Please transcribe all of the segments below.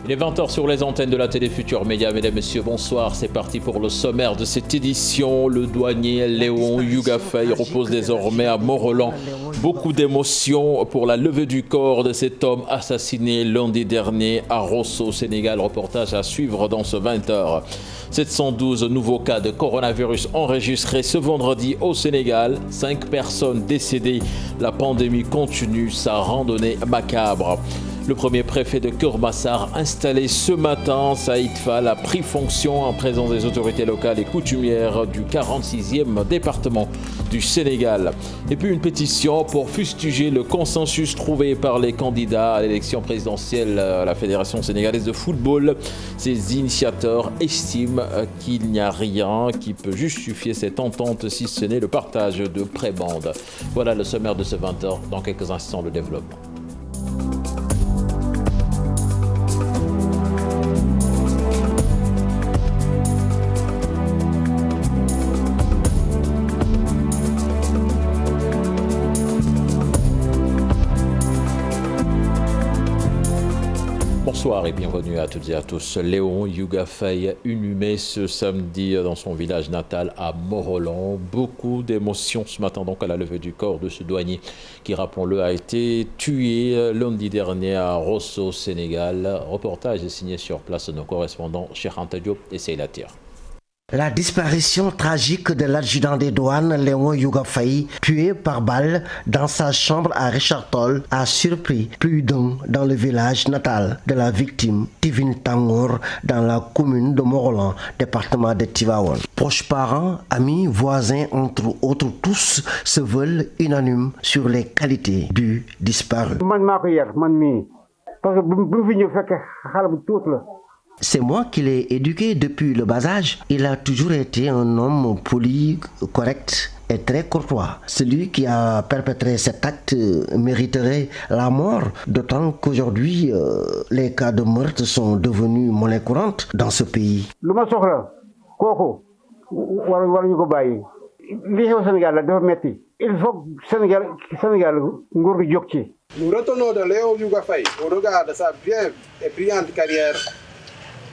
Il est 20h sur les antennes de la télé Futur Média. Mesdames, Messieurs, bonsoir. C'est parti pour le sommaire de cette édition. Le douanier Léon Yougafay repose désormais à Morolan. Beaucoup d'émotions pour la levée du corps de cet homme assassiné lundi dernier à Rosso, Sénégal. Reportage à suivre dans ce 20h. 712 nouveaux cas de coronavirus enregistrés ce vendredi au Sénégal. 5 personnes décédées. La pandémie continue sa randonnée macabre. Le premier préfet de Keur Massar installé ce matin, Saïd Fall, a pris fonction en présence des autorités locales et coutumières du 46e département du Sénégal. Et puis une pétition pour fustiger le consensus trouvé par les candidats à l'élection présidentielle à la Fédération sénégalaise de football. Ces initiateurs estiment qu'il n'y a rien qui peut justifier cette entente si ce n'est le partage de prébendes. Voilà le sommaire de ce 20h. Dans quelques instants, le développement. Bonsoir et bienvenue à toutes et à tous. Léon Yougafay, inhumé ce samedi dans son village natal à Morolan. Beaucoup d'émotions ce matin donc à la levée du corps de ce douanier qui, rappelons-le, a été tué lundi dernier à Rosso, Sénégal. Reportage signé sur place de nos correspondants Cheikh Anta Diop et Seyla Tir. La disparition tragique de l'adjudant des douanes Léon Yougafay, tué par balle dans sa chambre à Richard Toll, a surpris plus d'un dans le village natal de la victime, Tivin Tangour, dans la commune de Morolan, département de Tivaouane. Proches parents, amis, voisins, entre autres, tous se veulent unanimes sur les qualités du disparu. C'est moi qui l'ai éduqué depuis le bas âge. Il a toujours été un homme poli, correct et très courtois. Celui qui a perpétré cet acte mériterait la mort, d'autant qu'aujourd'hui, les cas de meurtre sont devenus monnaie courante dans ce pays. Nous retenons de Léon Yougafay au regard de sa brève et brillante carrière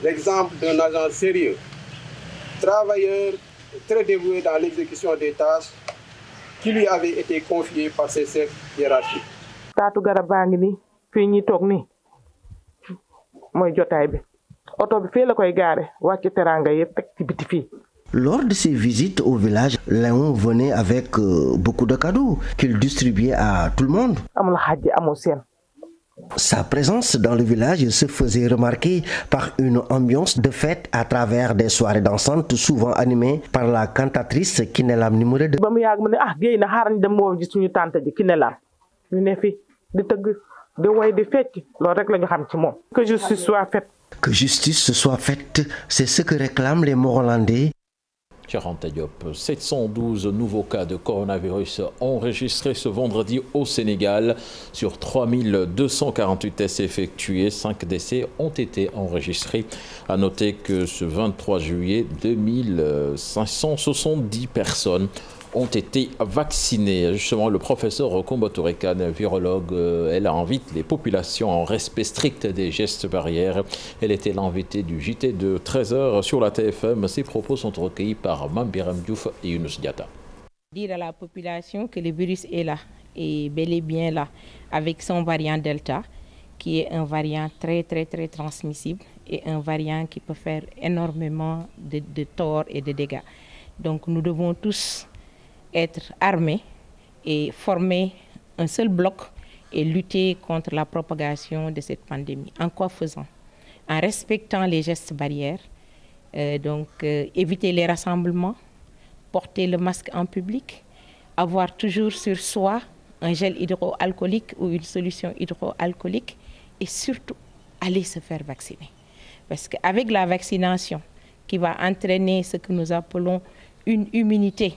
l'exemple d'un agent sérieux, travailleur, très dévoué dans l'exécution des tâches qui lui avaient été confiées par ses chefs hiérarchiques. Lors de ses visites au village, Léon venait avec beaucoup de cadeaux qu'il distribuait à tout le monde. Sa présence dans le village se faisait remarquer par une ambiance de fête à travers des soirées dansantes souvent animées par la cantatrice Kinelam numéro 2. Que justice soit faite, c'est ce que réclament les Morolandais. Cheikh Anta Diop, 712 nouveaux cas de coronavirus enregistrés ce vendredi au Sénégal. Sur 3248 tests effectués, 5 décès ont été enregistrés. À noter que ce 23 juillet, 2570 personnes ont été vaccinées. Justement, le professeur Kombo Touré Kane, virologue, elle invite les populations en respect strict des gestes barrières. Elle était l'invitée du JT de 13h sur la TFM. Ses propos sont recueillis par Mambiram Diouf et Younous Diata. Dire à la population que le virus est là, et bel et bien là, avec son variant Delta, qui est un variant très transmissible et un variant qui peut faire énormément de tort et de dégâts. Donc nous devons tous être armés et former un seul bloc et lutter contre la propagation de cette pandémie. En quoi faisant? En respectant les gestes barrières, éviter les rassemblements, porter le masque en public, avoir toujours sur soi un gel hydroalcoolique ou une solution hydroalcoolique et surtout aller se faire vacciner. Parce qu'avec la vaccination qui va entraîner ce que nous appelons une immunité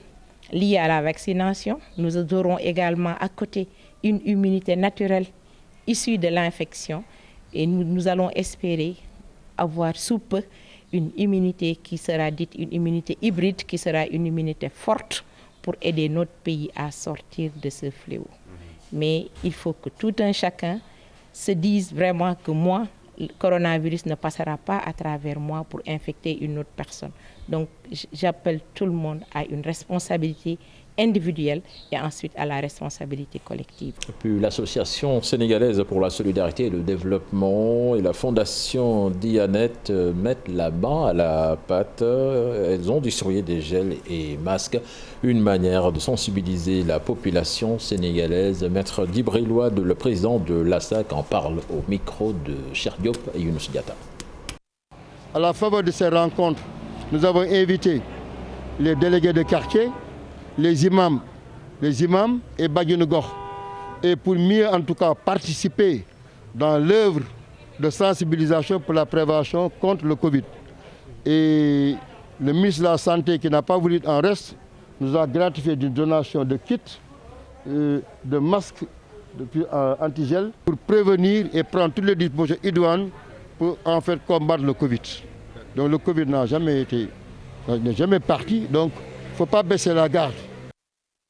liée à la vaccination, nous aurons également à côté une immunité naturelle issue de l'infection et nous allons espérer avoir sous peu une immunité qui sera dite une immunité hybride, qui sera une immunité forte pour aider notre pays à sortir de ce fléau. Mais il faut que tout un chacun se dise vraiment que moi, le coronavirus ne passera pas à travers moi pour infecter une autre personne. Donc j'appelle tout le monde à une responsabilité individuelle et ensuite à la responsabilité collective. Et puis l'association sénégalaise pour la solidarité et le développement et la fondation Dianet mettent la main à la pâte. Elles ont distribué des gels et masques, une manière de sensibiliser la population sénégalaise. Maître Djibril Ouad, le président de l'ASAC, en parle au micro de Cheikh Diop et Younous Diatta. À la faveur de ces rencontres, nous avons invité les délégués de quartier, les imams et Badiounogor. Et pour mieux en tout cas participer dans l'œuvre de sensibilisation pour la prévention contre le Covid. Et le ministre de la Santé, qui n'a pas voulu en reste, nous a gratifié d'une donation de kits, de masques antigel pour prévenir et prendre toutes les dispositions idoines pour en fait combattre le Covid. Donc le Covid n'est jamais parti, donc il ne faut pas baisser la garde.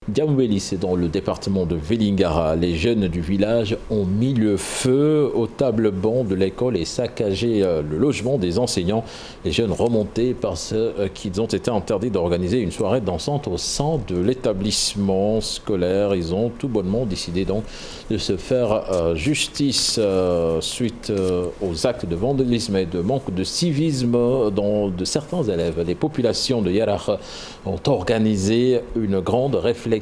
Diamoueli, c'est dans le département de Vélingara. Les jeunes du village ont mis le feu aux tables-bancs de l'école et saccagé le logement des enseignants. Les jeunes remontés parce qu'ils ont été interdits d'organiser une soirée dansante au sein de l'établissement scolaire. Ils ont tout bonnement décidé donc de se faire justice suite aux actes de vandalisme et de manque de civisme de certains élèves. Les populations de Yarar ont organisé une grande réflexion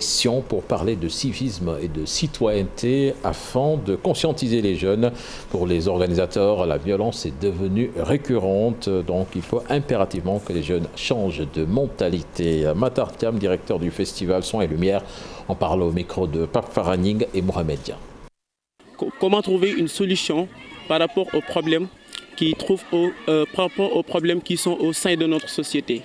pour parler de civisme et de citoyenneté afin de conscientiser les jeunes. Pour les organisateurs, la violence est devenue récurrente, donc il faut impérativement que les jeunes changent de mentalité. Matar Thiam, directeur du festival Son et Lumière, en parle au micro de Pape Faraning et Mohamed Dia. Comment trouver une solution par rapport aux problèmes qui sont au sein de notre société.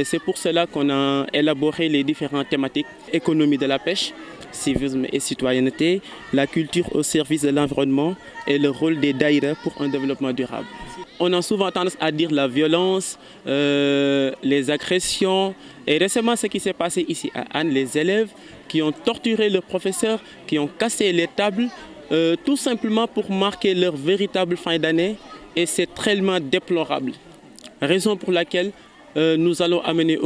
C'est pour cela qu'on a élaboré les différentes thématiques: économie de la pêche, civisme et citoyenneté, la culture au service de l'environnement et le rôle des daïras pour un développement durable. On a souvent tendance à dire la violence, les agressions. Et récemment, ce qui s'est passé ici à Anne, les élèves qui ont torturé le professeur, qui ont cassé les tables, tout simplement pour marquer leur véritable fin d'année. Et c'est tellement déplorable. Raison pour laquelle nous allons amener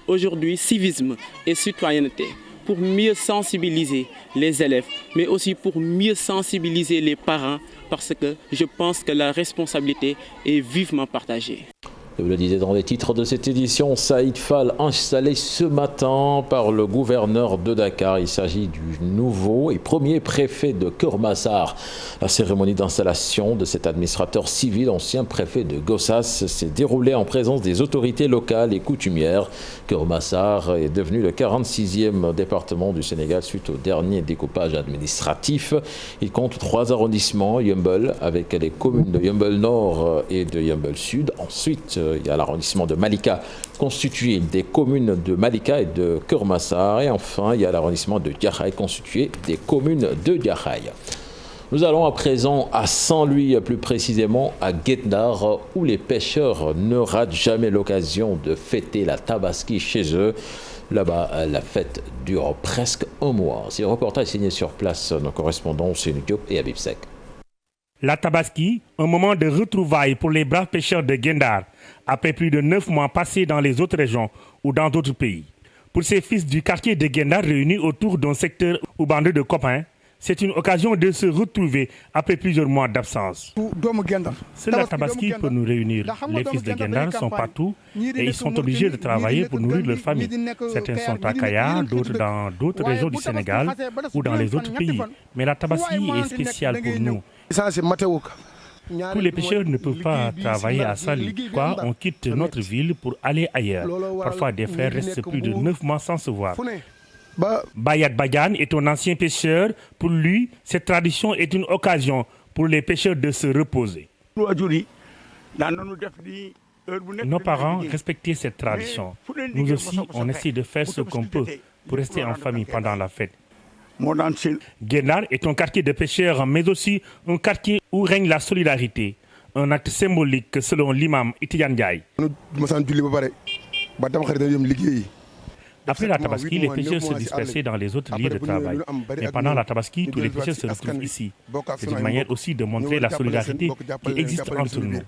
aujourd'hui civisme et citoyenneté pour mieux sensibiliser les élèves, mais aussi pour mieux sensibiliser les parents, parce que je pense que la responsabilité est vivement partagée. Vous le disiez dans les titres de cette édition, Saïd Fall installé ce matin par le gouverneur de Dakar. Il s'agit du nouveau et premier préfet de Keur Massar. La cérémonie d'installation de cet administrateur civil, ancien préfet de Gossas, s'est déroulée en présence des autorités locales et coutumières. Keur Massar est devenu le 46e département du Sénégal suite au dernier découpage administratif. Il compte 3 arrondissements, Yeumbeul, avec les communes de Yeumbeul Nord et de Yeumbeul Sud. Ensuite, il y a l'arrondissement de Malika, constitué des communes de Malika et de Keur Massar. Et enfin, il y a l'arrondissement de Diakhaï, constitué des communes de Diakhaï. Nous allons à présent à Saint-Louis, plus précisément à Guet-Ndar, où les pêcheurs ne ratent jamais l'occasion de fêter la Tabaski chez eux. Là-bas, la fête dure presque un mois. C'est un reportage signé sur place, nos correspondants Sénou Diop et Habib Sek. La Tabaski, un moment de retrouvailles pour les braves pêcheurs de Guet-Ndar, après plus de 9 mois passés dans les autres régions ou dans d'autres pays. Pour ces fils du quartier de Guet-Ndar réunis autour d'un secteur ou bande de copains, c'est une occasion de se retrouver après plusieurs mois d'absence. C'est la Tabaski pour nous réunir. Les fils de Guet-Ndar sont partout et ils sont obligés de travailler pour nourrir leur famille. Certains sont à Kaya, d'autres dans d'autres régions du Sénégal ou dans les autres pays. Mais la Tabaski est spéciale pour nous. Tous les pêcheurs ne peuvent pas travailler à Saly. On quitte notre ville pour aller ailleurs. Parfois, des frères restent plus de 9 mois sans se voir. Bayat Bagan est un ancien pêcheur. Pour lui, cette tradition est une occasion pour les pêcheurs de se reposer. Nos parents respectaient cette tradition. Nous aussi, on essaie de faire ce qu'on peut pour rester en famille pendant la fête. Guet-Ndar est un quartier de pêcheurs, mais aussi un quartier où règne la solidarité. Un acte symbolique selon l'imam Itiyan Ndiaye. Après la Tabaski, les pêcheurs se dispersaient dans les autres lieux de travail. Mais pendant la Tabaski, tous les pêcheurs se retrouvent ici. C'est une manière aussi de montrer la solidarité qui existe entre nous.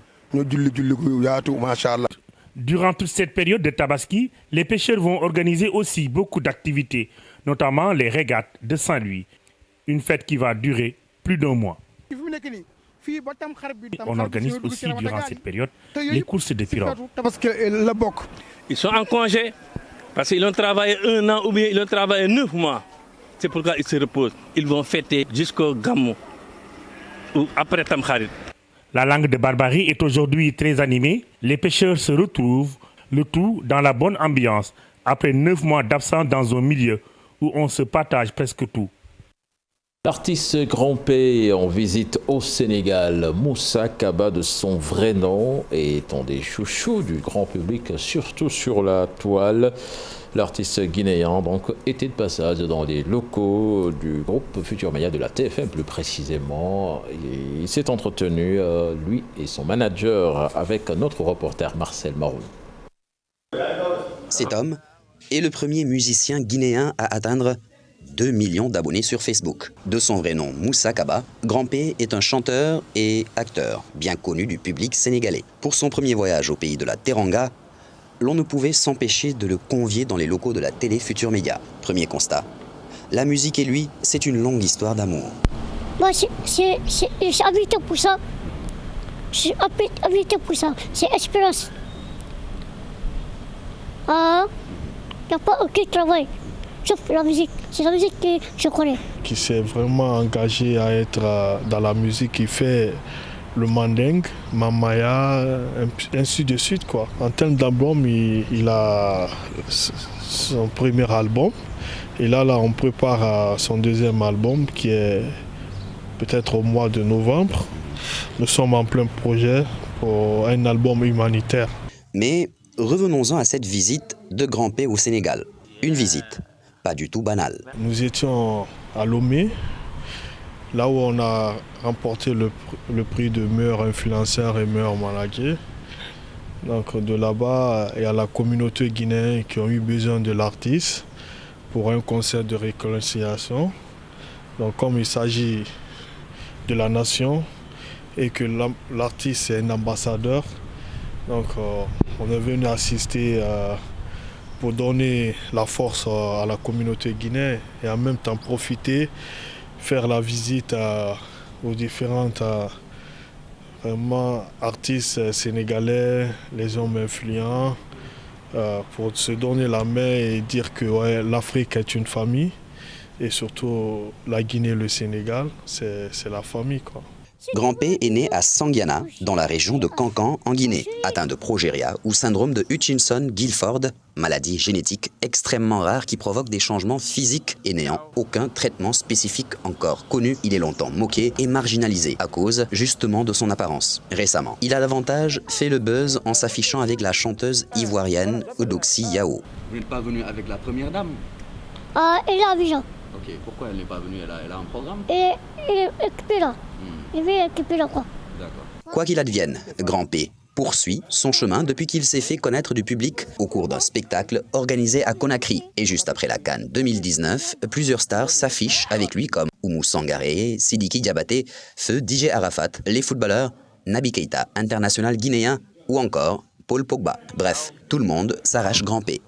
Durant toute cette période de Tabaski, les pêcheurs vont organiser aussi beaucoup d'activités, notamment les régates de Saint-Louis, une fête qui va durer plus d'1 mois. On organise aussi durant cette période les courses de pirogues. Ils sont en congé parce qu'ils ont travaillé 1 an ou bien ils ont travaillé 9 mois. C'est pourquoi ils se reposent. Ils vont fêter jusqu'au Gamou ou après Tamkharit. La langue de Barbarie est aujourd'hui très animée. Les pêcheurs se retrouvent, le tout dans la bonne ambiance, après 9 mois d'absence dans un milieu où on se partage presque tout. L'artiste Grand P en visite au Sénégal, Moussa Kaba de son vrai nom, est un des chouchous du grand public, surtout sur la toile. L'artiste guinéen donc était de passage dans les locaux du groupe Futur Média de la TFM plus précisément. Il s'est entretenu, lui et son manager, avec notre reporter Marcel Maroun. Cet homme est le premier musicien guinéen à atteindre 2 millions d'abonnés sur Facebook. De son vrai nom, Moussa Kaba, Grand P est un chanteur et acteur bien connu du public sénégalais. Pour son premier voyage au pays de la Teranga, l'on ne pouvait s'empêcher de le convier dans les locaux de la télé Futur Média. Premier constat, la musique et lui, c'est une longue histoire d'amour. Moi, j'ai habité pour ça. J'ai habité pour ça. C'est Espérance. Il n'y a pas aucun travail. Sauf la musique. C'est la musique que je connais. Qui s'est vraiment engagé à être dans la musique, il fait le mandingue, Mamaya, ainsi de suite, quoi. En termes d'album, il a son premier album. Et là, on prépare son deuxième album qui est peut-être au mois de novembre. Nous sommes en plein projet pour un album humanitaire. Mais revenons-en à cette visite de Grand P au Sénégal. Une visite pas du tout banale. Nous étions à Lomé, là où on a remporté le prix de meilleur influenceur et meilleur manager. Donc de là-bas, il y a la communauté guinéenne qui a eu besoin de l'artiste pour un concert de réconciliation. Donc comme il s'agit de la nation et que l'artiste est un ambassadeur, donc on est venu assister pour donner la force à la communauté guinéenne et en même temps profiter, faire la visite aux différentes artistes sénégalais, les hommes influents, pour se donner la main et dire que ouais, l'Afrique est une famille et surtout la Guinée et le Sénégal, c'est la famille, quoi. Grand P est né à Sangiana, dans la région de Kankan, en Guinée, atteint de progéria ou syndrome de Hutchinson-Gilford, maladie génétique extrêmement rare qui provoque des changements physiques et n'ayant aucun traitement spécifique encore connu. Il est longtemps moqué et marginalisé à cause justement de son apparence. Récemment, il a davantage fait le buzz en s'affichant avec la chanteuse ivoirienne Eudoxie Yao. Vous n'êtes pas venu avec la première dame? Elle est à Abidjan. Ok, pourquoi elle n'est pas venue? Elle a un programme? Elle est occupée là. Elle est occupée là, quoi. D'accord. Quoi qu'il advienne, Grand P poursuit son chemin depuis qu'il s'est fait connaître du public au cours d'un spectacle organisé à Conakry. Et juste après la CAN 2019, plusieurs stars s'affichent avec lui comme Oumou Sangaré, Sidiki Diabaté, Feu DJ Arafat, les footballeurs Naby Keïta, international guinéen, ou encore Paul Pogba. Bref, tout le monde s'arrache Grand P.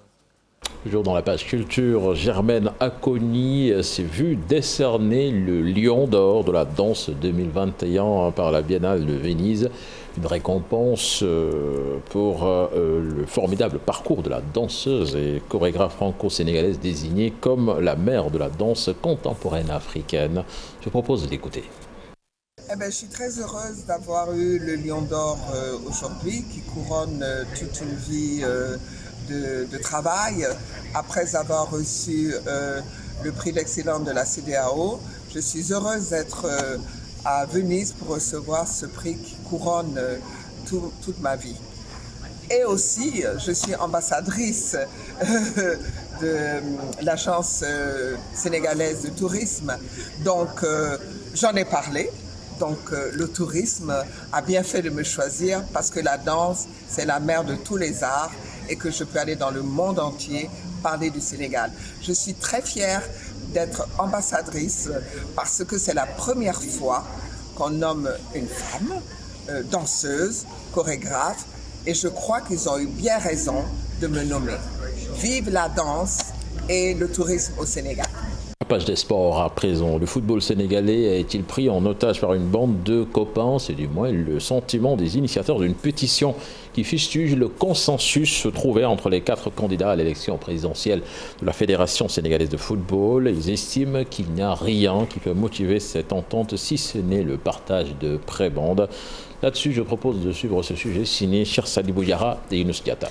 Toujours dans la page culture, Germaine Acogny s'est vue décerner le Lion d'or de la danse 2021 par la Biennale de Venise. Une récompense pour le formidable parcours de la danseuse et chorégraphe franco-sénégalaise désignée comme la mère de la danse contemporaine africaine. Je propose d'écouter. Je suis très heureuse d'avoir eu le Lion d'or aujourd'hui qui couronne toute une vie de travail. Après avoir reçu le prix d'excellence de la CEDEAO, je suis heureuse d'être à Venise pour recevoir ce prix qui couronne toute ma vie. Et aussi, je suis ambassadrice de l'agence sénégalaise de tourisme. Donc, j'en ai parlé. Donc, le tourisme a bien fait de me choisir parce que la danse, c'est la mère de tous les arts et que je peux aller dans le monde entier parler du Sénégal. Je suis très fière d'être ambassadrice parce que c'est la première fois qu'on nomme une femme danseuse, chorégraphe, et je crois qu'ils ont eu bien raison de me nommer. Vive la danse et le tourisme au Sénégal. Page des sports à présent. Le football sénégalais est-il pris en otage par une bande de copains? C'est du moins le sentiment des initiateurs d'une pétition qui fustige le consensus trouvé entre les 4 candidats à l'élection présidentielle de la Fédération sénégalaise de football. Ils estiment qu'il n'y a rien qui peut motiver cette entente si ce n'est le partage de prébendes. Là-dessus, je propose de suivre ce sujet signé Chersali Bouyara et Younous Diatta.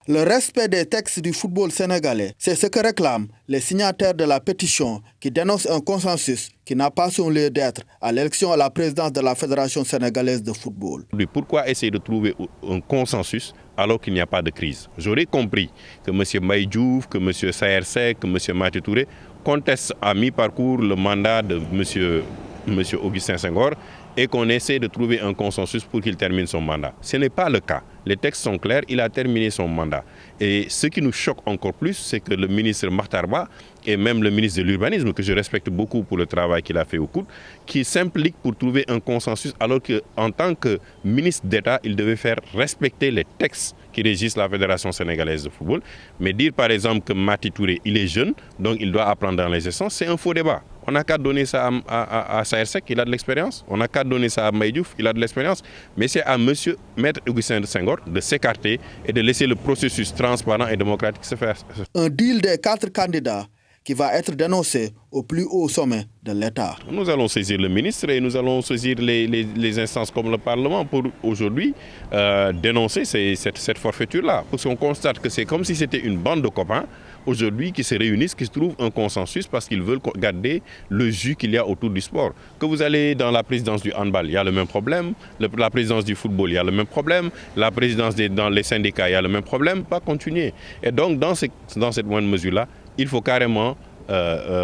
Le respect des textes du football sénégalais, c'est ce que réclament les signataires de la pétition qui dénoncent un consensus qui n'a pas son lieu d'être à l'élection à la présidence de la Fédération sénégalaise de football. Pourquoi essayer de trouver un consensus alors qu'il n'y a pas de crise? J'aurais compris que M. Maïdjouf, que M. Saher Seck, que M. Mati Touré contestent à mi-parcours le mandat de M. Augustin Senghor et qu'on essaie de trouver un consensus pour qu'il termine son mandat. Ce n'est pas le cas. Les textes sont clairs, il a terminé son mandat. Et ce qui nous choque encore plus, c'est que le ministre Makhtar Ba et même le ministre de l'Urbanisme, que je respecte beaucoup pour le travail qu'il a fait au COUD, qui s'impliquent pour trouver un consensus alors qu'en tant que ministre d'État, il devait faire respecter les textes qui régissent la Fédération sénégalaise de football. Mais dire par exemple que Mati Touré, il est jeune, donc il doit apprendre dans les essences, c'est un faux débat. On n'a qu'à donner ça à Saher Seck, il a de l'expérience. On n'a qu'à donner ça à Maïdjouf, il a de l'expérience. Mais c'est à Maître Augustin Senghor de s'écarter et de laisser le processus transparent et démocratique se faire. Un deal des 4 candidats qui va être dénoncé au plus haut sommet de l'État. Nous allons saisir le ministre et nous allons saisir les instances comme le Parlement pour aujourd'hui dénoncer cette forfaiture-là. Parce qu'on constate que c'est comme si c'était une bande de copains aujourd'hui qui se réunissent, qui se trouvent un consensus parce qu'ils veulent garder le jus qu'il y a autour du sport. Que vous allez dans la présidence du handball, il y a le même problème. La présidence du football, il y a le même problème. La présidence dans les syndicats, il y a le même problème. Pas continuer. Et donc dans cette moindre mesure-là, il faut carrément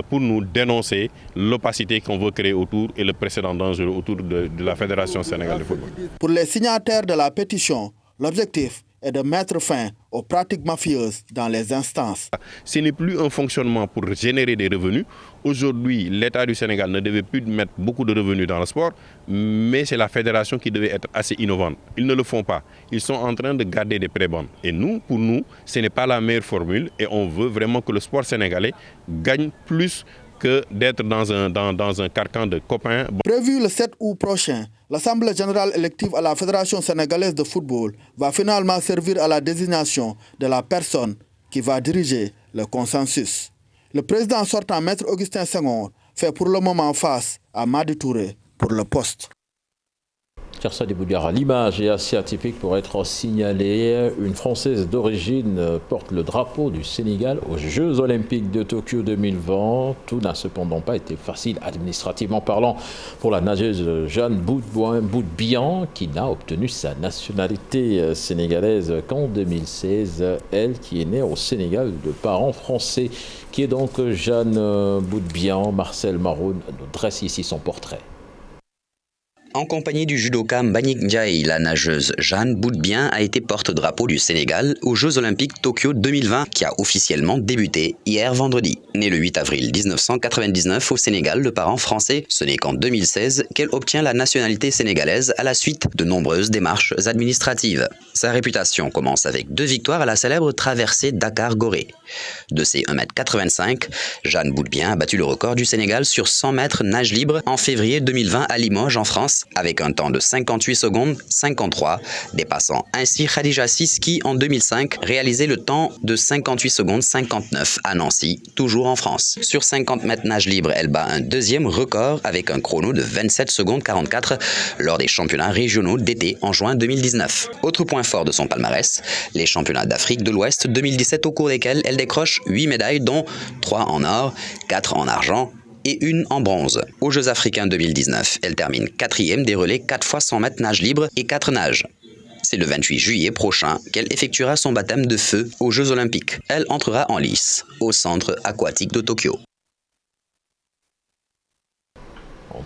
pour nous dénoncer l'opacité qu'on veut créer autour et le précédent dangereux autour de la Fédération sénégalaise de football. Pour les signataires de la pétition, l'objectif est de mettre fin aux pratiques mafieuses dans les instances. Ce n'est plus un fonctionnement pour générer des revenus. Aujourd'hui, l'État du Sénégal ne devait plus mettre beaucoup de revenus dans le sport, mais c'est la fédération qui devait être assez innovante. Ils ne le font pas. Ils sont en train de garder des prébendes. Et pour nous, ce n'est pas la meilleure formule et on veut vraiment que le sport sénégalais gagne plus que d'être dans un carcan de copains. Prévu le 7 août prochain, l'Assemblée générale élective à la Fédération sénégalaise de football va finalement servir à la désignation de la personne qui va diriger le consensus. Le président sortant, Maître Augustin Senghor, fait pour le moment face à Madi Touré pour le poste. Chersali Bouyara, l'image est assez atypique pour être signalée. Une Française d'origine porte le drapeau du Sénégal aux Jeux Olympiques de Tokyo 2020. Tout n'a cependant pas été facile administrativement parlant pour la nageuse Jeanne Boudbian, qui n'a obtenu sa nationalité sénégalaise qu'en 2016. Elle qui est née au Sénégal de parents français. Qui est donc Jeanne Boudbian? Marcel Maroun nous dresse ici son portrait. En compagnie du judoka Mbagnick Ndiaye, la nageuse Jeanne Boudbian a été porte-drapeau du Sénégal aux Jeux Olympiques Tokyo 2020 qui a officiellement débuté hier vendredi. Née le 8 avril 1999 au Sénégal de parents français, ce n'est qu'en 2016 qu'elle obtient la nationalité sénégalaise à la suite de nombreuses démarches administratives. Sa réputation commence avec 2 victoires à la célèbre traversée Dakar-Gorée. De ses 1,85 m, Jeanne Boudbian a battu le record du Sénégal sur 100 mètres nage libre en février 2020 à Limoges en France, avec un temps de 58 secondes 53, dépassant ainsi Khadija Sis qui, en 2005, réalisait le temps de 58 secondes 59 à Nancy, toujours en France. Sur 50 mètres nage libre, elle bat un 2e record avec un chrono de 27 secondes 44 lors des championnats régionaux d'été en juin 2019. Autre point fort de son palmarès, les championnats d'Afrique de l'Ouest 2017 au cours desquels elle décroche 8 médailles dont 3 en or, 4 en argent et 1 en bronze. Aux Jeux africains 2019, elle termine 4e des relais 4 fois 100 mètres nage libre et 4 nages. C'est le 28 juillet prochain qu'elle effectuera son baptême de feu aux Jeux Olympiques. Elle entrera en lice au centre aquatique de Tokyo.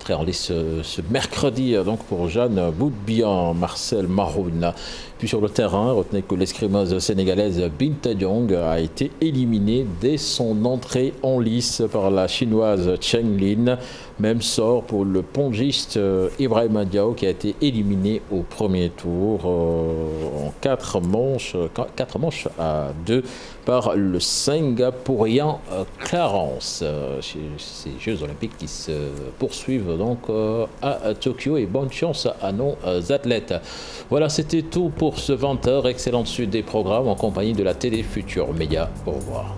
entrée en lice ce mercredi donc pour Jeanne Boudbian, Marcel Maroun. Puis sur le terrain, retenez que l'escrimeuse sénégalaise Binta Diong a été éliminée dès son entrée en lice par la chinoise Cheng Lin. Même sort pour le pongiste Ibrahima Diaw qui a été éliminé au premier tour en 4 manches à 2 par le Singapourien Clarence. Ces Jeux Olympiques qui se poursuivent donc à Tokyo et bonne chance à nos athlètes. Voilà, c'était tout pour ce 20h. Excellente suite des programmes en compagnie de la télé Futur Média. Au revoir.